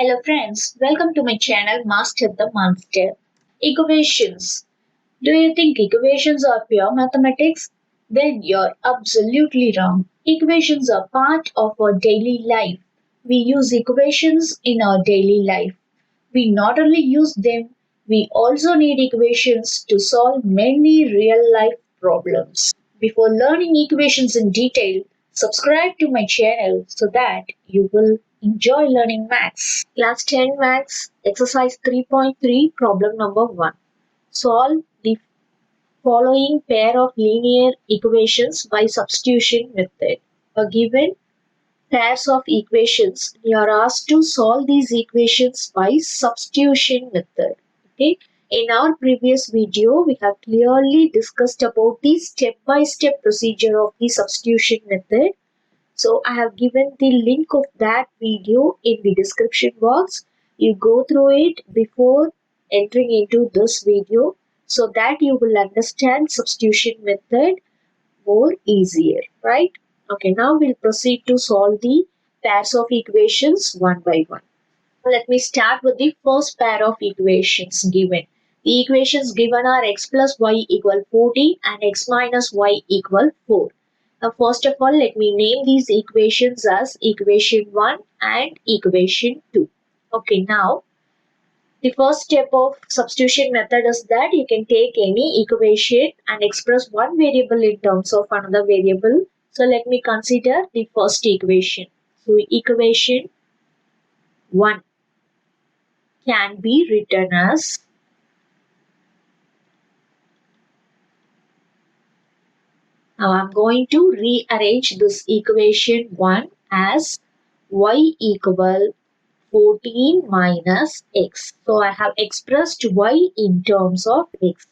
Hello friends, welcome to my channel Master the Monster. Equations. Do you think equations are pure mathematics? Then you're absolutely wrong. Equations are part of our daily life. We use equations in our daily life. We not only use them, we also need equations to solve many real life problems. Before learning equations in detail, subscribe to my channel so that you will enjoy learning maths. Class 10 Maths, exercise 3.3, problem number 1. Solve the following pair of linear equations by substitution method. A given pairs of equations, you are asked to solve these equations by substitution method. Okay. In our previous video, we have clearly discussed about the step-by-step procedure of the substitution method. So I have given the link of that video in the description box. You go through it before entering into this video so that you will understand substitution method more easier, right? Okay, now we'll proceed to solve the pairs of equations one by one. Let me start with the first pair of equations given. The equations given are x plus y equal 14 and x minus y equal 4. Now first of all, let me name these equations as equation 1 and equation 2. Okay, now the first step of substitution method is that you can take any equation and express one variable in terms of another variable. So let me consider the first equation. So equation 1 can be written as now I'm going to rearrange this equation 1 as y equal 14 minus x. So I have expressed y in terms of x.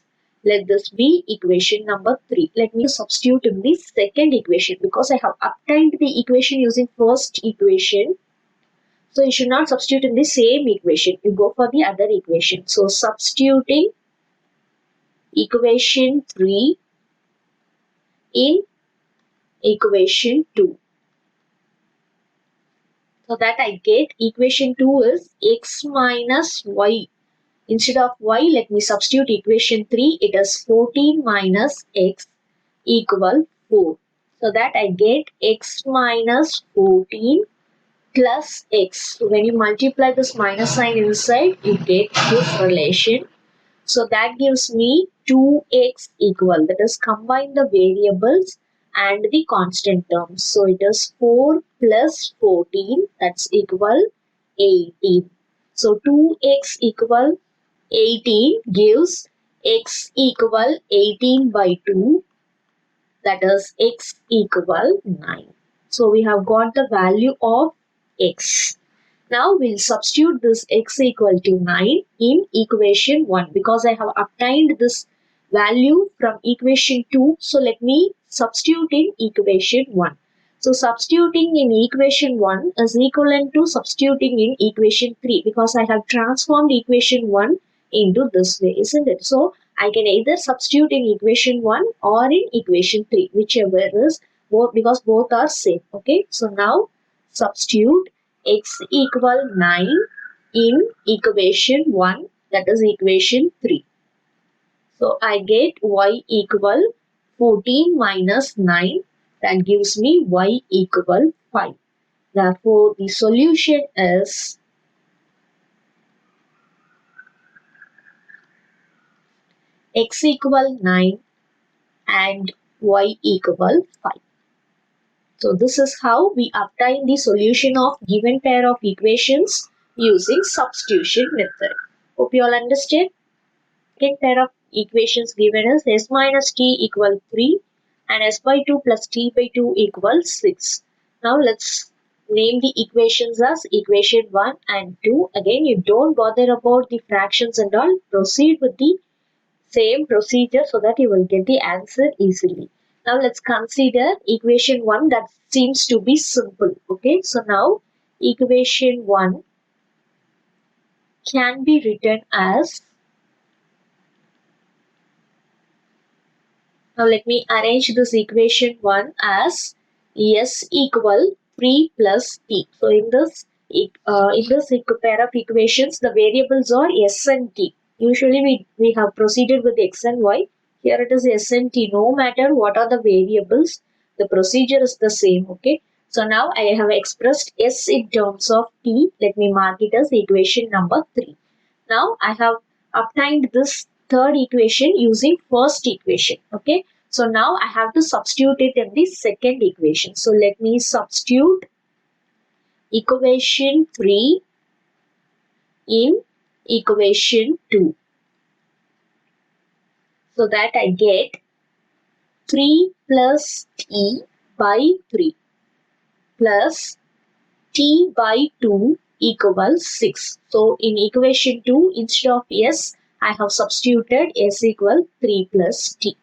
Let this be equation number 3. Let me substitute in the second equation because I have obtained the equation using first equation. So you should not substitute in the same equation. You go for the other equation. So substituting equation 3 in equation 2. So that I get equation 2 is x minus y. Instead of y, let me substitute equation 3. It is 14 minus x equal 4. So that I get x minus 14 plus x. So when you multiply this minus sign inside, you get this relation. So that gives me 2x equal. That is combine the variables and the constant terms. So it is 4 plus 14, that's equal 18. So 2x equal 18 gives x equal 18 by 2, that is x equal 9. So we have got the value of x. Now we'll substitute this x equal to 9 in equation 1 because I have obtained this value from equation 2. So let me substitute in equation 1. So substituting in equation 1 is equivalent to substituting in equation 3 because I have transformed equation 1 into this way, isn't it? So I can either substitute in equation 1 or in equation 3, whichever is both, because both are same. Okay, so now substitute x equal 9 in equation 1, that is equation 3. So I get y equal 14 minus 9, that gives me y equal 5. Therefore, the solution is x equal 9 and y equal 5. So this is how we obtain the solution of given pair of equations using substitution method. Hope you all understand. Second pair of equations given is s minus t equal 3 and s by 2 plus t by 2 equals 6. Now let's name the equations as equation 1 and 2. Again, you don't bother about the fractions and all. Proceed with the same procedure so that you will get the answer easily. Now let's consider equation 1 that seems to be simple. Okay, so now equation 1 can be written as, now let me arrange this equation 1 as s equal 3 plus t. So in this In this pair of equations, the variables are s and t. Usually we have proceeded with x and y. Here it is s and t. No matter what are the variables, the procedure is the same. Okay. So now I have expressed s in terms of t. Let me mark it as equation number 3. Now I have obtained this third equation using first equation. Okay. So now I have to substitute it in the second equation. So let me substitute equation 3 in equation 2. So that I get 3 plus t by 3 plus t by 2 equals 6. So in equation 2, instead of s, I have substituted s equal 3 plus t.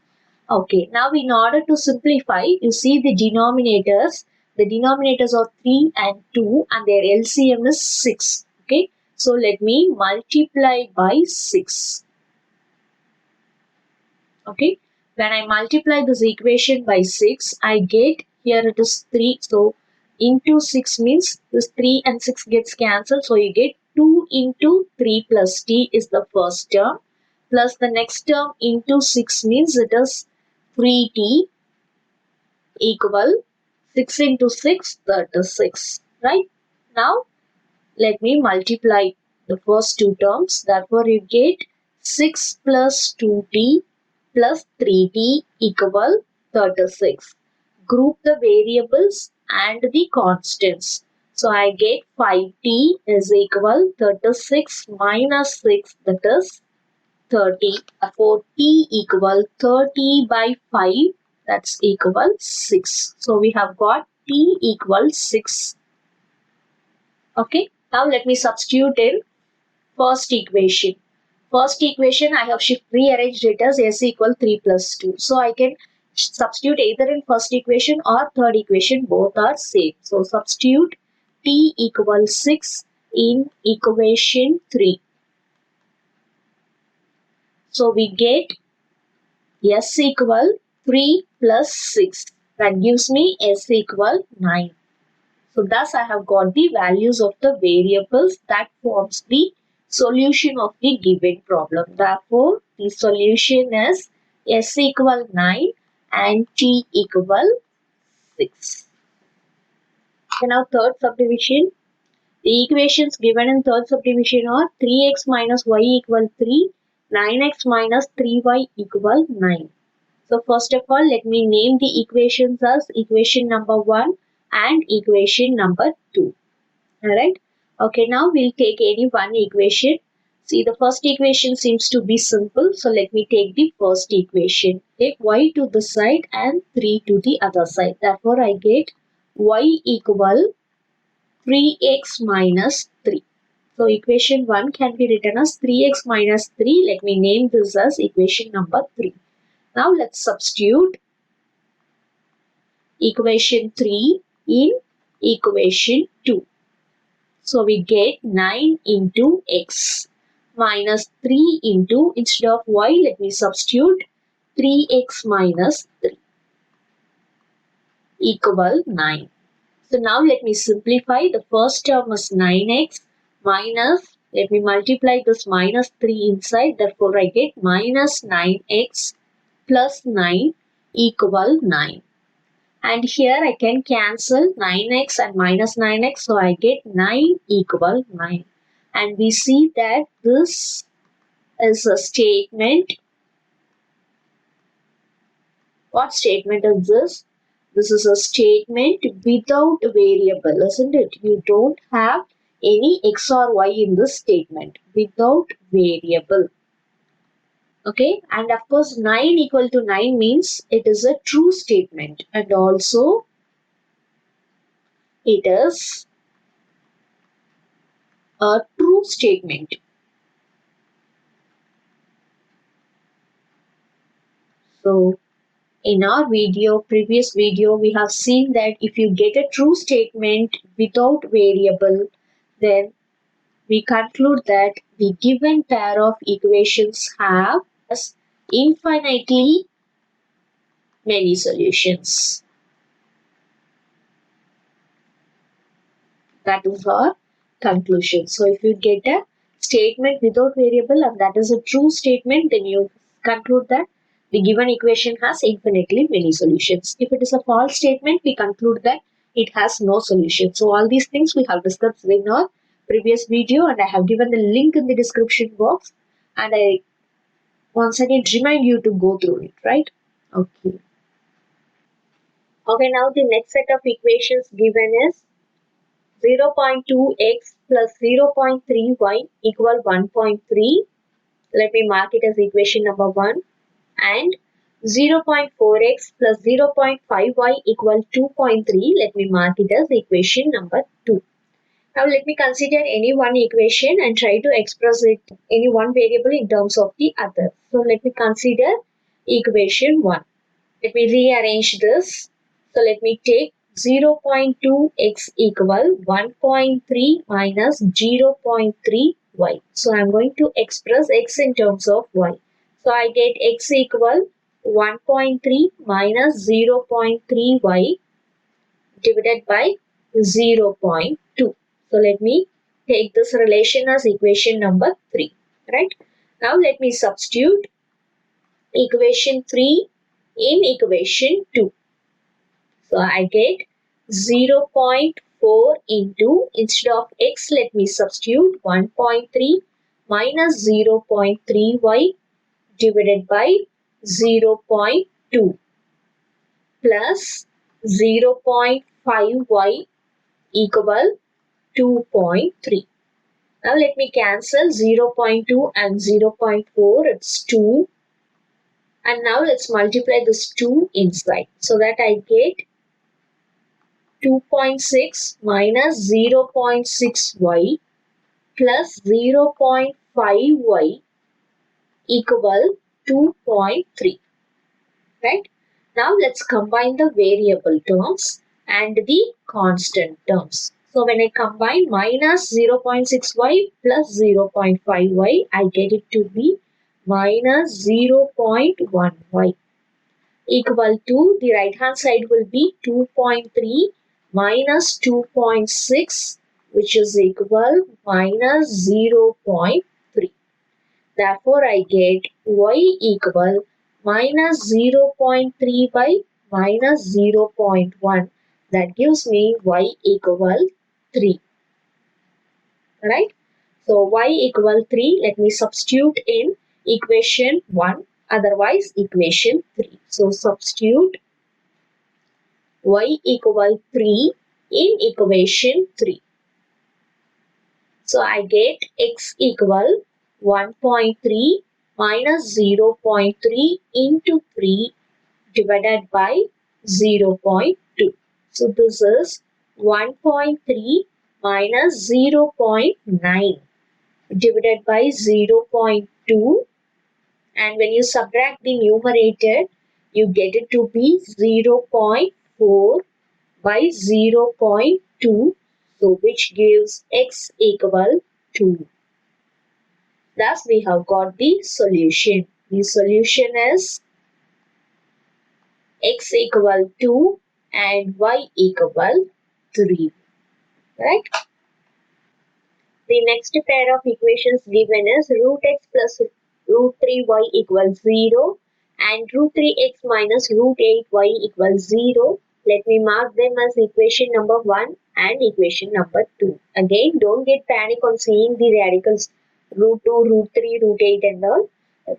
Okay, now in order to simplify, you see the denominators. The denominators are 3 and 2 and their LCM is 6. Okay, so let me multiply by 6. Okay, when I multiply this equation by 6, I get, here it is 3. So into 6 means this 3 and 6 gets cancelled. So you get 2 into 3 plus t is the first term. Plus the next term into 6 means it is 3t equal 6 into 6, that is 6. Right? Now let me multiply the first two terms. Therefore you get 6 plus 2t plus 3t equal 36. Group the variables and the constants. So I get 5t is equal 36 minus 6, that is 30. Therefore t equal 30 by 5, that's equal 6. So we have got t equal 6. Okay. Now let me substitute in first equation. First equation I have rearranged it as s equal 3 plus 2. So I can substitute either in first equation or third equation. Both are same. So substitute t equals 6 in equation 3. So we get s equal 3 plus 6. That gives me s equal 9. So thus I have got the values of the variables that forms the solution of the given problem. Therefore, the solution is s equal 9 and t equal 6. And now third subdivision. The equations given in third subdivision are 3x minus y equal 3, 9x minus 3y equal 9. So first of all, let me name the equations as equation number 1 and equation number 2. Alright. Okay, now we'll take any one equation. See, the first equation seems to be simple. So let me take the first equation. Take y to the side and 3 to the other side. Therefore, I get y equal 3x minus 3. So equation 1 can be written as 3x minus 3. Let me name this as equation number 3. Now let's substitute equation 3 in equation 2. So we get 9 into x minus 3 into, instead of y, let me substitute 3x minus 3 equal 9. So now let me simplify. The first term is 9x minus, let me multiply this minus 3 inside. Therefore, I get minus 9x plus 9 equal 9. And here I can cancel 9x and minus 9x. So I get 9 equal 9. And we see that this is a statement. What statement is this? This is a statement without a variable, isn't it? You don't have any x or y in this statement. Without variable. Okay. And of course 9 equal to 9 means it is a true statement. And also it is a true statement. So in our previous video, we have seen that if you get a true statement without variable, then we conclude that the given pair of equations have infinitely many solutions. That is our conclusion. So if you get a statement without variable and that is a true statement, then you conclude that the given equation has infinitely many solutions. If it is a false statement, we conclude that it has no solution. So all these things we have discussed in our previous video, and I have given the link in the description box, and I once again remind you to go through it, right? Okay. Okay, now the next set of equations given is 0.2x plus 0.3y equal 1.3. Let me mark it as equation number 1. And 0.4x plus 0.5y equal 2.3. Let me mark it as equation number 2. Now let me consider any one equation and try to express it any one variable in terms of the other. So let me consider equation 1. Let me rearrange this. So let me take 0.2x equal 1.3 minus 0.3y. So I am going to express x in terms of y. So I get x equal 1.3 minus 0.3y divided by 0.2. So let me take this relation as equation number 3. Right? Now let me substitute equation 3 in equation 2. So I get 0.4 into, instead of x, let me substitute 1.3 minus 0.3y divided by 0.2 plus 0.5y equal 2.3. Now let me cancel 0.2 and 0.4. It's 2. And now let's multiply this 2 inside. So that I get 2.6 minus 0.6y plus 0.5y equal 2.3. Right? Now let's combine the variable terms and the constant terms. So when I combine minus 0.6y plus 0.5y, I get it to be minus 0.1y equal to, the right hand side will be 2.3 minus 2.6, which is equal minus 0.3. Therefore, I get y equal minus 0.3 by minus 0.1. That gives me y equal 3. Right? So, y equal 3. Let me substitute in equation 1. Otherwise, equation 3. So, substitute y equal 3 in equation 3. So I get x equal 1.3 minus 0.3 into 3 divided by 0.2. So this is 1.3 minus 0.9 divided by 0.2, and when you subtract the numerator, you get it to be 0.4 by 0.2, so which gives x equal 2. Thus we have got the solution. The solution is x equal 2 and y equal 3. Right? The next pair of equations given is root x plus root 3y equals 0 and root 3x minus root 8y equals 0. Let me mark them as equation number 1 and equation number 2. Again, don't get panic on seeing the radicals root 2, root 3, root 8 and all.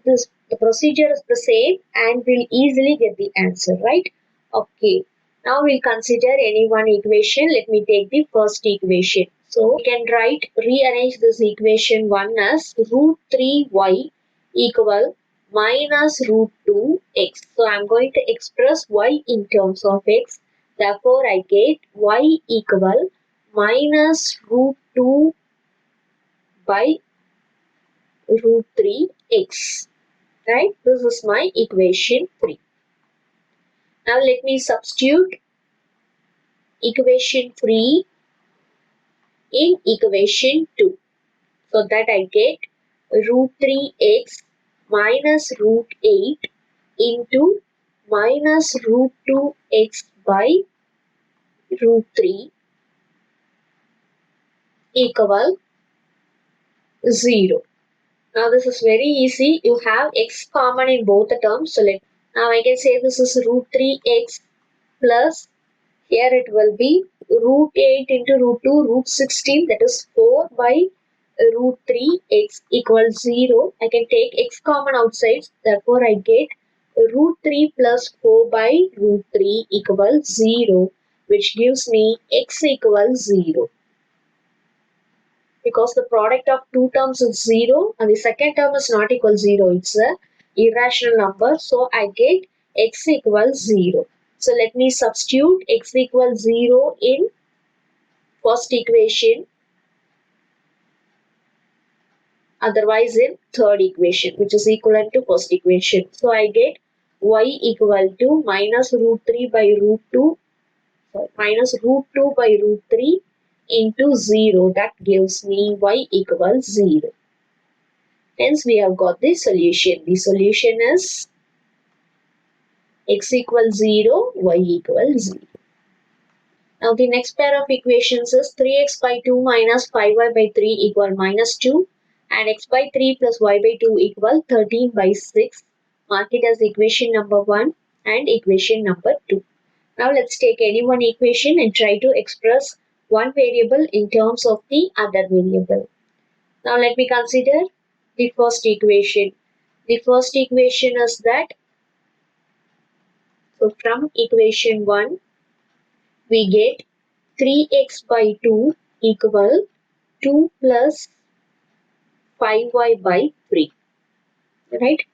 The procedure is the same and we'll easily get the answer, right? Okay. Now we'll consider any one equation. Let me take the first equation. So we can rearrange this equation 1 as root 3y equal minus root 2x. So I'm going to express y in terms of x. Therefore, I get y equal minus root 2 by root 3x. Right? This is my equation 3. Now let me substitute equation 3 in equation 2. So that I get root 3x minus root 8 into minus root 2x by root 3 equal 0. Now this is very easy. You have x common in both the terms. So now I can say this is root 3x plus, here it will be root 8 into root 2, root 16, that is 4 by root 3, x equals 0. I can take x common outside, therefore I get root 3 plus 4 by root 3 equals 0, which gives me x equals 0. Because the product of two terms is 0 and the second term is not equal 0. It's a irrational number. So I get x equals 0. So let me substitute x equals 0 in first equation, otherwise in third equation, which is equivalent to first equation. So I get y equal to minus root 3 by root 2, minus root 2 by root 3 into 0. That gives me y equals 0. Hence, we have got the solution. The solution is x equals 0, y equals 0. Now, the next pair of equations is 3x by 2 minus 5y by 3 equal minus 2 and x by 3 plus y by 2 equal 13 by 6. Mark it as equation number 1 and equation number 2. Now, let's take any one equation and try to express one variable in terms of the other variable. Now, let me consider the first equation. The first equation is that, so from equation 1, we get 3x by 2 equal 2 plus 5y by 3. Right?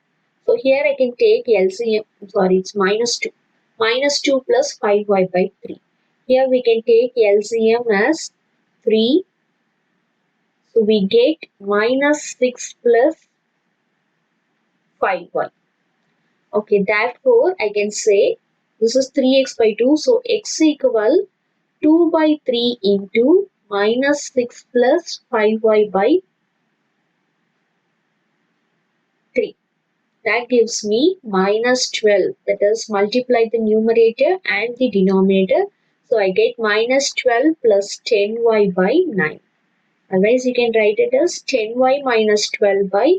So here I can take LCM, sorry, it's minus 2. Minus 2 plus 5y by 3. Here we can take LCM as 3. So we get minus 6 plus 5y. Okay, therefore I can say this is 3x by 2. So x equal 2 by 3 into minus 6 plus 5y by 3. That gives me minus 12. That is, multiply the numerator and the denominator. So I get minus 12 plus 10y by 9. Otherwise, you can write it as 10y minus 12 by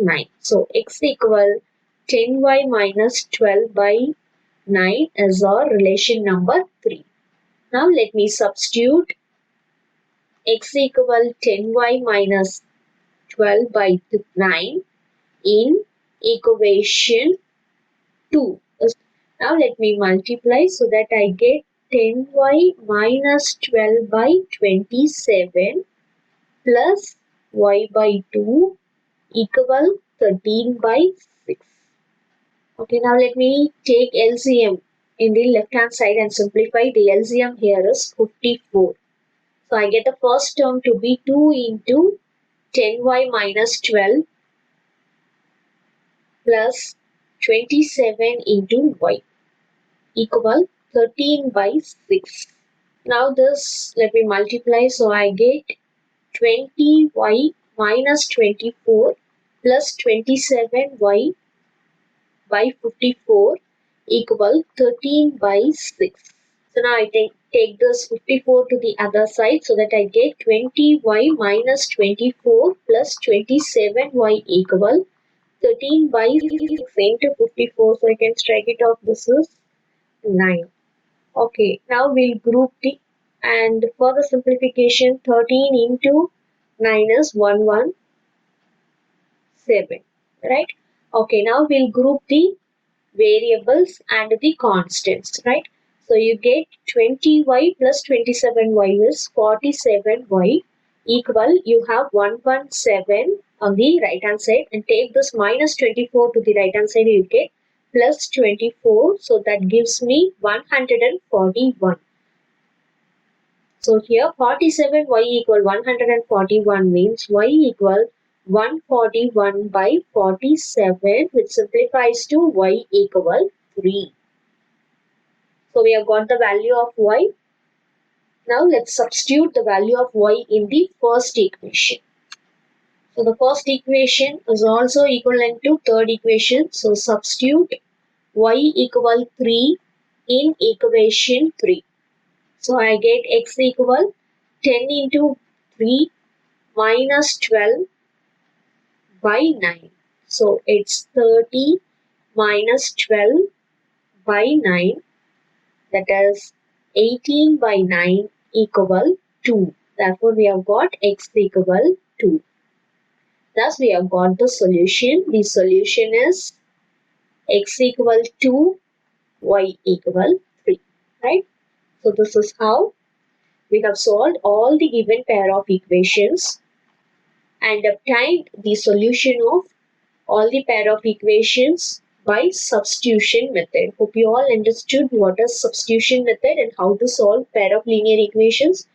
9. So x equal 10y minus 12 by 9 is our relation number 3. Now let me substitute x equal 10y minus 12 by 9 in equation 2. Now let me multiply so that I get 10y minus 12 by 27 plus y by 2 equal 13 by 6. Okay, now let me take LCM in the left hand side and simplify. The LCM here is 54. So I get the first term to be 2 into 10y minus 12 plus 27 into y equal 13 by 6. Now this, let me multiply. So I get 20y minus 24 plus 27y by 54 equal 13 by 6. So now I take this 54 to the other side so that I get 20y minus 24 plus 27y equal 13 by 6 into 54. So I can strike it off. This is 9. Okay, now we'll group the, and for the simplification, 13 into 9 is 117. Right? Okay, now we'll group the variables and the constants. Right? So you get 20y plus 27y is 47y equal, you have 117 on the right hand side, and take this minus 24 to the right hand side, you get plus 24. So that gives me 141. So here 47y equal 141 means y equal 141 by 47, which simplifies to y equal 3. So we have got the value of y. Now let's substitute the value of y in the first equation. So the first equation is also equivalent to third equation. So substitute y equal 3 in equation 3. So I get x equal 10 into 3 minus 12 by 9. So it's 30 minus 12 by 9, that is 18 by 9 equal 2. Therefore, we have got x equal 2. Thus, we have got the solution. The solution is x equal 2, y equal 3. Right? So, this is how we have solved all the given pair of equations and obtained the solution of all the pair of equations by substitution method. Hope you all understood what is substitution method and how to solve pair of linear equations.